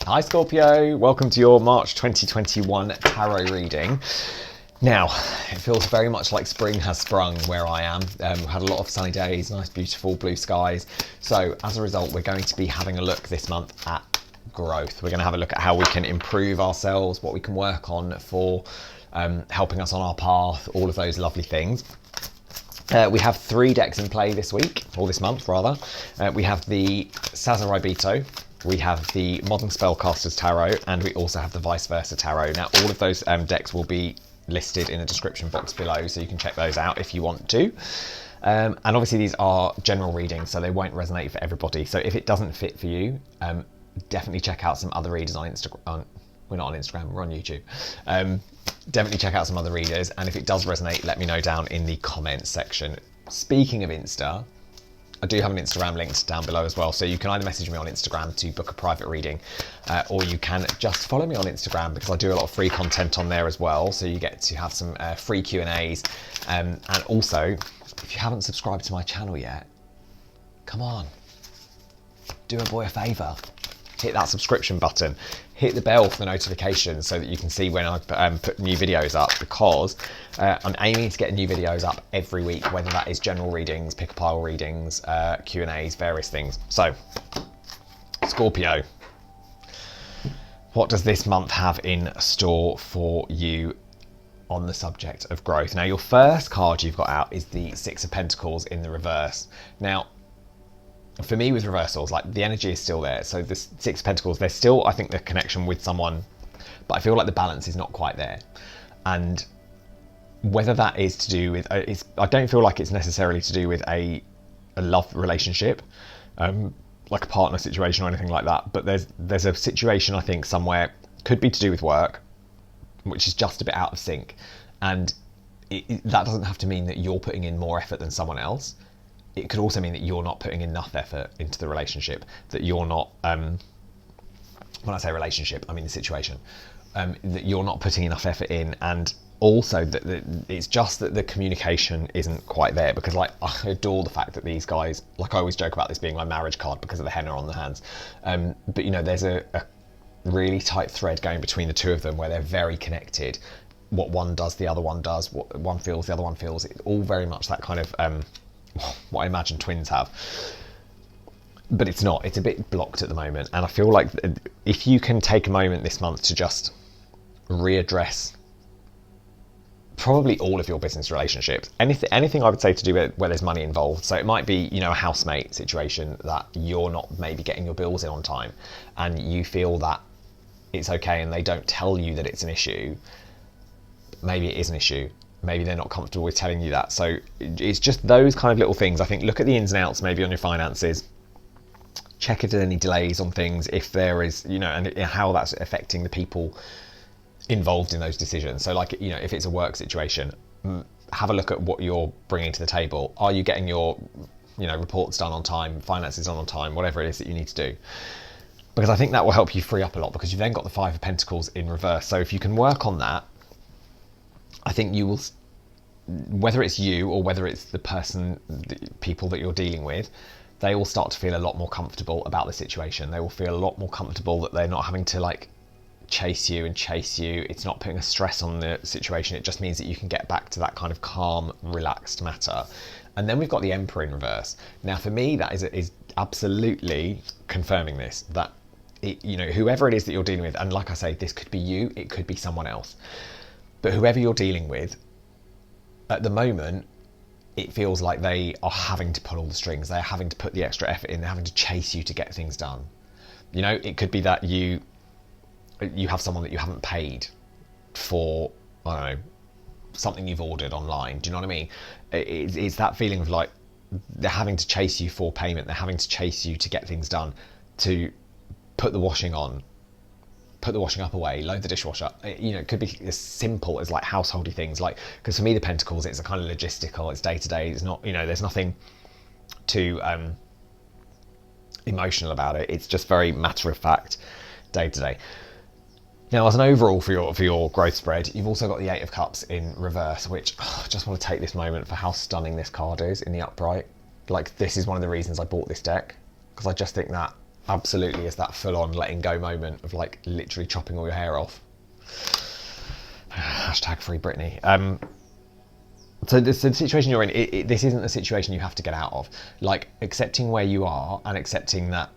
Hi Scorpio, welcome to your March 2021 tarot reading. Now, it feels very much like spring has sprung where I am. We've had a lot of sunny days, nice beautiful blue skies. So as a result, we're going to be having a look this month at growth. We're going to have a look at how we can improve ourselves, what we can work on for helping us on our path, all of those lovely things. We have 3 decks in play this week, or this month rather. We have the Sasuraibito, we have the Modern Spellcaster's Tarot, and we also have the Vice Versa Tarot. Now, all of those decks will be listed in the description box below, so you can check those out if you want to. And obviously these are general readings, so they won't resonate for everybody. So if it doesn't fit for you, definitely check out some other readers on Instagram. We're not on Instagram, we're on YouTube. Definitely check out some other readers, and if it does resonate, let me know down in the comments section. Speaking of Insta, I do have an Instagram linked down below as well, so you can either message me on Instagram to book a private reading, or you can just follow me on Instagram because I do a lot of free content on there as well, so you get to have some free Q&As, and also, if you haven't subscribed to my channel yet, come on, do a boy a favour. Hit that subscription button, hit the bell for the notifications so that you can see when I put new videos up, because I'm aiming to get new videos up every week, whether that is general readings, pick a pile readings, Q&As, various things. So, Scorpio, what does this month have in store for you on the subject of growth? Now, your first card you've got out is the Six of Pentacles in the reverse. Now, for me with reversals, like the energy is still there. So the Six of Pentacles, there's still, I think, the connection with someone, but I feel like the balance is not quite there. And whether that is to do with, I don't feel like it's necessarily to do with a love relationship, like a partner situation or anything like that. But there's a situation, I think, somewhere, could be to do with work, which is just a bit out of sync. And that doesn't have to mean that you're putting in more effort than someone else. It could also mean that you're not putting enough effort into the relationship, that you're not, when I say relationship, I mean the situation, that you're not putting enough effort in, and also that it's just that the communication isn't quite there, because like, I adore the fact that these guys, like I always joke about this being my marriage card because of the henna on the hands, but you know, there's a really tight thread going between the two of them where they're very connected. What one does, the other one does. What one feels, the other one feels. It's all very much that kind of, what I imagine twins have, but it's not. It's a bit blocked at the moment, and I feel like if you can take a moment this month to just readdress probably all of your business relationships, anything I would say to do with where there's money involved. So it might be, you know, a housemate situation that you're not maybe getting your bills in on time, and you feel that it's okay, and they don't tell you that it's an issue. Maybe it is an issue. Maybe they're not comfortable with telling you that. So it's just those kind of little things. I think look at the ins and outs maybe on your finances. Check if there's any delays on things, if there is, you know, and how that's affecting the people involved in those decisions. So like, you know, if it's a work situation, have a look at what you're bringing to the table. Are you getting your, you know, reports done on time, finances done on time, whatever it is that you need to do? Because I think that will help you free up a lot, because you've then got the Five of Pentacles in reverse. So if you can work on that, I think you will, whether it's you or whether it's the people that you're dealing with, they will start to feel a lot more comfortable about the situation. They will feel a lot more comfortable that they're not having to like chase you. It's not putting a stress on the situation. It just means that you can get back to that kind of calm, relaxed matter. And then we've got the Emperor in reverse. Now for me, that is absolutely confirming this, that you know, whoever it is that you're dealing with, and like I say, this could be you, it could be someone else. But whoever you're dealing with, at the moment, it feels like they are having to pull all the strings. They're having to put the extra effort in. They're having to chase you to get things done. You know, it could be that you have someone that you haven't paid for, I don't know, something you've ordered online. Do you know what I mean? It's that feeling of like they're having to chase you for payment. They're having to chase you to get things done, to put the washing on, put the washing up away, load the dishwasher. You know, it could be as simple as like householdy things, like, because for me the Pentacles, it's a kind of logistical, it's day to day, it's not, you know, there's nothing too emotional about it. It's just very matter of fact, day to day. Now, as an overall for your growth spread, you've also got the Eight of Cups in reverse, which I just want to take this moment for how stunning this card is in the upright. Like, this is one of the reasons I bought this deck, because I just think that absolutely is that full on letting go moment of like literally chopping all your hair off. Hashtag free Britney. So the situation you're in, this isn't a situation you have to get out of. Like, accepting where you are and accepting that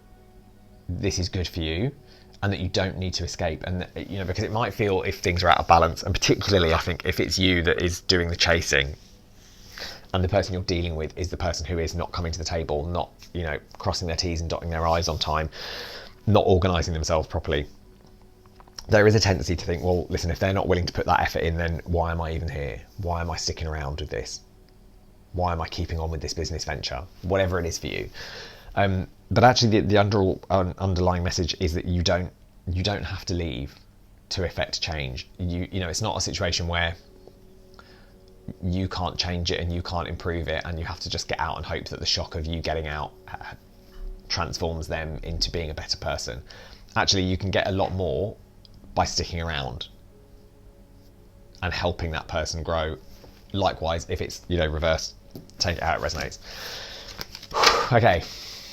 this is good for you and that you don't need to escape. And, you know, because it might feel if things are out of balance, and particularly I think if it's you that is doing the chasing and the person you're dealing with is the person who is not coming to the table, not, you know, crossing their T's and dotting their I's on time, not organising themselves properly. There is a tendency to think, well, listen, if they're not willing to put that effort in, then why am I even here? Why am I sticking around with this? Why am I keeping on with this business venture? Whatever it is for you. But actually, the underlying message is that you don't have to leave to effect change. You know, it's not a situation where you can't change it and you can't improve it, and you have to just get out and hope that the shock of you getting out transforms them into being a better person. Actually, you can get a lot more by sticking around and helping that person grow. Likewise, if it's, you know, reversed, take it how it resonates. Okay,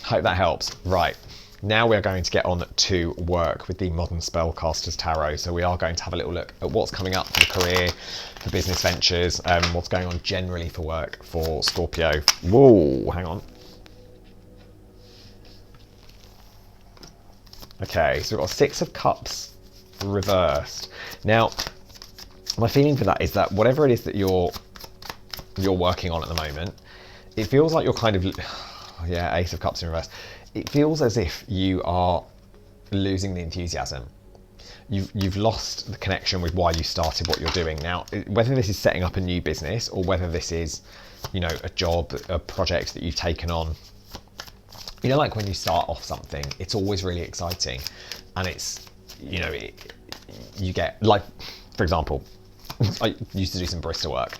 hope that helps. Right, now we're going to get on to work with the Modern Spellcasters Tarot. So we are going to have a little look at what's coming up for the career, for business ventures, what's going on generally for work for Scorpio. Whoa, hang on. Okay, so we've got Six of Cups reversed. Now, my feeling for that is that whatever it is that you're working on at the moment, it feels like you're kind of, yeah, Ace of Cups in reverse. It feels as if you are losing the enthusiasm. You've lost the connection with why you started what you're doing. Now, whether this is setting up a new business or whether this is, you know, a job, a project that you've taken on, you know, like when you start off something, it's always really exciting, and it's, you know, you get, like, for example, I used to do some barista work.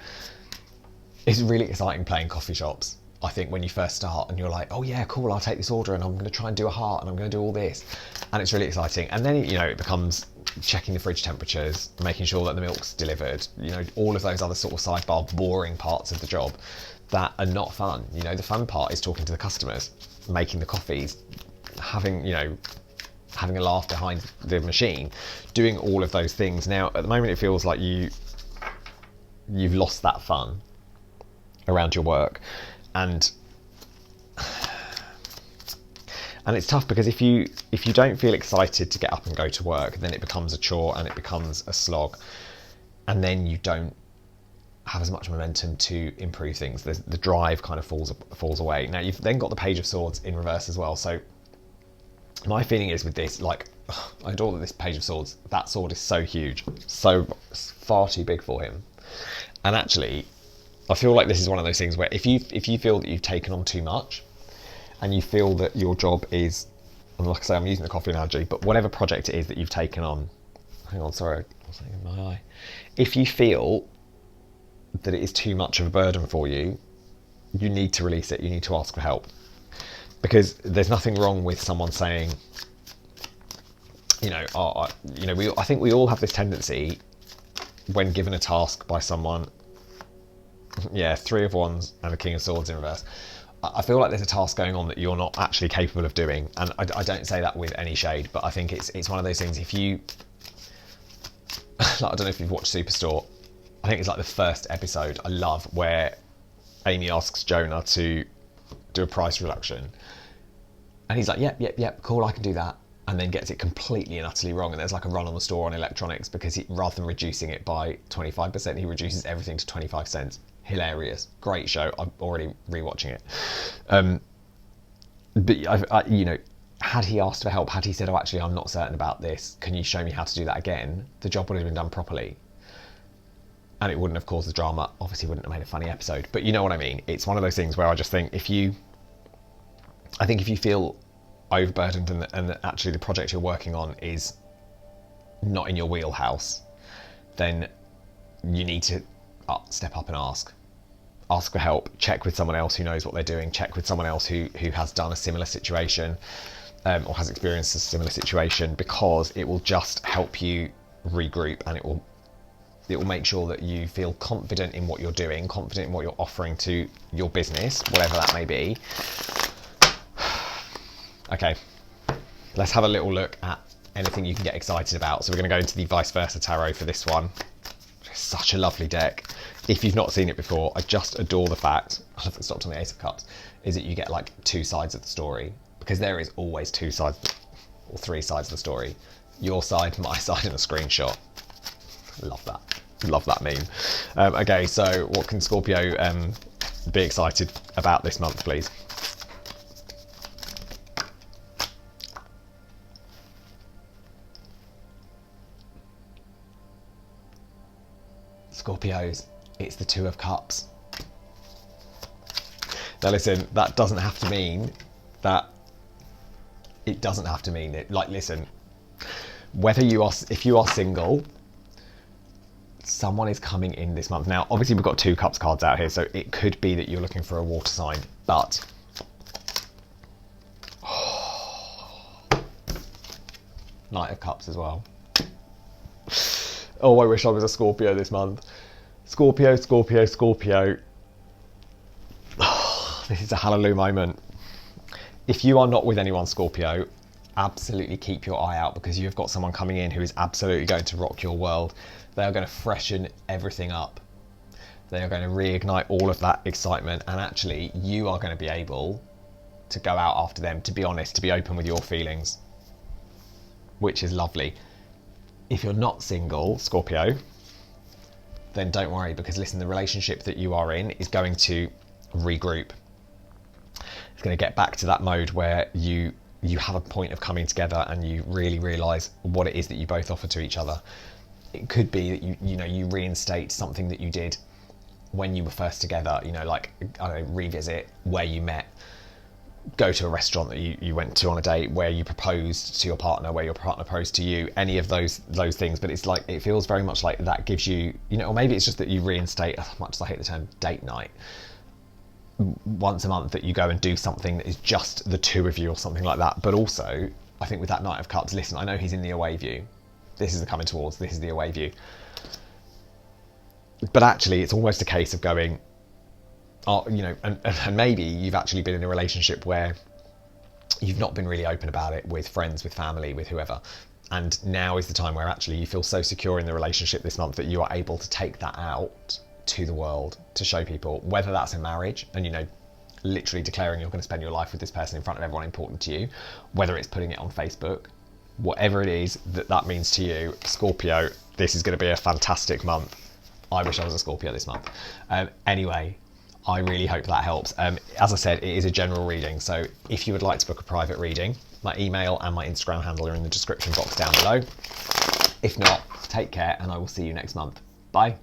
It's really exciting playing coffee shops, I think, when you first start and you're like, oh yeah, cool, I'll take this order and I'm going to try and do a heart and I'm going to do all this. And it's really exciting. And then, you know, it becomes checking the fridge temperatures, making sure that the milk's delivered, you know, all of those other sort of sidebar boring parts of the job that are not fun. You know, the fun part is talking to the customers, making the coffees, having, you know, having a laugh behind the machine, doing all of those things. Now, at the moment, it feels like you've lost that fun around your work, and it's tough because if you don't feel excited to get up and go to work, then it becomes a chore and it becomes a slog, and then you don't have as much momentum to improve things. The drive kind of falls away. Now, you've then got the Page of Swords in reverse as well. So my feeling is with this, like, I adore this Page of Swords. That sword is so huge, so far too big for him. And actually, I feel like this is one of those things where if you feel that you've taken on too much, and you feel that your job is, and like I say, I'm using the coffee analogy, but whatever project it is that you've taken on, hang on, sorry, what's that in my eye? If you feel that it is too much of a burden for you, you need to release it. You need to ask for help. Because there's nothing wrong with someone saying, you know, I think we all have this tendency when given a task by someone, yeah, Three of Wands and a King of Swords in reverse. I feel like there's a task going on that you're not actually capable of doing. And I don't say that with any shade, but I think it's one of those things, if you, like, I don't know if you've watched Superstore, I think it's like the first episode I love where Amy asks Jonah to do a price reduction. And he's like, yep, cool, I can do that. And then gets it completely and utterly wrong. And there's like a run on the store on electronics because rather than reducing it by 25%, he reduces everything to 25 cents. Hilarious. Great show. I'm already rewatching it. But, I, you know, had he asked for help, had he said, oh, actually, I'm not certain about this, can you show me how to do that again? The job would have been done properly. And it wouldn't have caused the drama. Obviously, wouldn't have made a funny episode. But you know what I mean? It's one of those things where I just think if you feel overburdened and that actually the project you're working on is not in your wheelhouse, then you need to step up and ask for help. Check with someone else who knows what they're doing. Check with someone else who has done a similar situation or has experienced a similar situation, because it will just help you regroup, and it will make sure that you feel confident in what you're doing, confident in what you're offering to your business, whatever that may be. Okay, let's have a little look at anything you can get excited about. So we're going to go into the Vice Versa Tarot for this one. It's such a lovely deck. If you've not seen it before, I just adore the fact, I don't know if it stopped on the Ace of Cups, is that you get like 2 sides of the story, because there is always 2 sides or 3 sides of the story. Your side, my side, and a screenshot. Love that. Love that meme. Okay, so what can Scorpio be excited about this month, please? Scorpios, it's the 2 of Cups. Now listen, that doesn't have to mean that, it doesn't have to mean it. Like, listen, whether you are, if you are single, someone is coming in this month. Now, obviously we've got 2 Cups cards out here, so it could be that you're looking for a water sign, but Knight of Cups as well. Oh, I wish I was a Scorpio this month. Scorpio, Scorpio, Scorpio. Oh, this is a hallelujah moment. If you are not with anyone, Scorpio, absolutely keep your eye out, because you've got someone coming in who is absolutely going to rock your world. They are going to freshen everything up. They are going to reignite all of that excitement, and actually you are going to be able to go out after them, to be honest, to be open with your feelings, which is lovely. If you're not single, Scorpio, then don't worry, because listen, the relationship that you are in is going to regroup. It's going to get back to that mode where you have a point of coming together and you really realise what it is that you both offer to each other. It could be that you reinstate something that you did when you were first together, like, I don't know, revisit where you met, go to a restaurant that you went to on a date, where you proposed to your partner, where your partner proposed to you, any of those things. But it's like, it feels very much like that gives you, or maybe it's just that you reinstate, as much as I hate the term date night, once a month, that you go and do something that is just the 2 of you or something like that. But also, I think with that Knight of Cups, listen, I know he's in the away view. This is the coming towards, this is the away view. But actually, it's almost a case of going, and maybe you've actually been in a relationship where you've not been really open about it with friends, with family, with whoever. And now is the time where actually you feel so secure in the relationship this month that you are able to take that out to the world, to show people, whether that's a marriage and, literally declaring you're going to spend your life with this person in front of everyone important to you, whether it's putting it on Facebook, whatever it is that means to you, Scorpio, this is going to be a fantastic month. I wish I was a Scorpio this month. Anyway, I really hope that helps. As I said, it is a general reading, so if you would like to book a private reading, my email and my Instagram handle are in the description box down below. If not, take care, and I will see you next month. Bye.